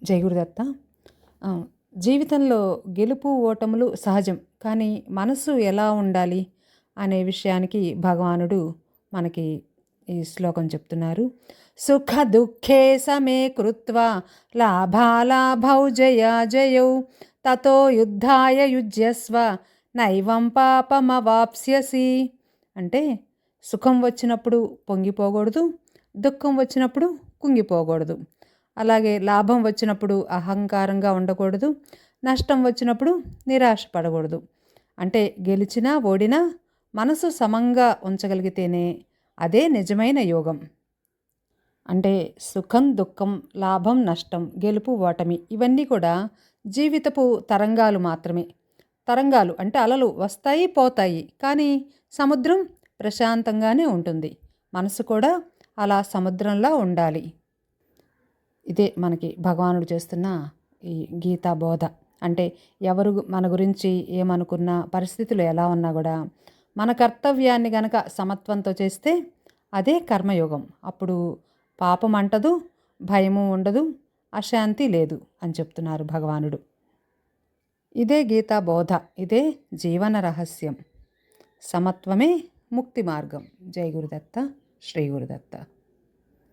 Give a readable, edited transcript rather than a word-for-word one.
జై గురుదత్త. ఆ! జీవితంలో గెలుపు, ఓటములు సహజం. కానీ మనసు ఎలా ఉండాలి అనే విషయానికి భగవానుడు మనకి ఈ శ్లోకం చెప్తున్నారు. సుఖ దుఃఖే సమే కృత్వా లాభాలాభౌ జయాజయౌ తతో యుద్ధాయ యుజ్యస్వ నైవం పాపమవాప్స్యసి. అంటే సుఖం వచ్చినప్పుడు పొంగిపోకూడదు, దుఃఖం వచ్చినప్పుడు కుంగిపోకూడదు. అలాగే లాభం వచ్చినప్పుడు అహంకారంగా ఉండకూడదు, నష్టం వచ్చినప్పుడు నిరాశ పడకూడదు. అంటే గెలిచినా ఓడినా మనసు సమంగా ఉంచగలిగితేనే అదే నిజమైన యోగం. అంటే సుఖం, దుఃఖం, లాభం, నష్టం, గెలుపు, ఓటమి ఇవన్నీ కూడా జీవితపు తరంగాలు మాత్రమే. తరంగాలు అంటే అలలు వస్తాయి, పోతాయి. కానీ సముద్రం ప్రశాంతంగానే ఉంటుంది. మనసు కూడా అలా సముద్రంలా ఉండాలి. ఇదే మనకి భగవానుడు చేస్తున్న ఈ గీతా బోధ. అంటే ఎవరు మన గురించి ఏమనుకున్నా, పరిస్థితులు ఎలా ఉన్నా కూడా మన కర్తవ్యాన్ని గనక సమత్వంతో చేస్తే అదే కర్మయోగం. అప్పుడు పాపం అంటదు, భయము ఉండదు, అశాంతి లేదు అని చెప్తున్నారు భగవానుడు. ఇదే గీతా బోధ, ఇదే జీవన రహస్యం. సమత్వమే ముక్తి మార్గం. జై గురుదత్త, శ్రీ గురుదత్త.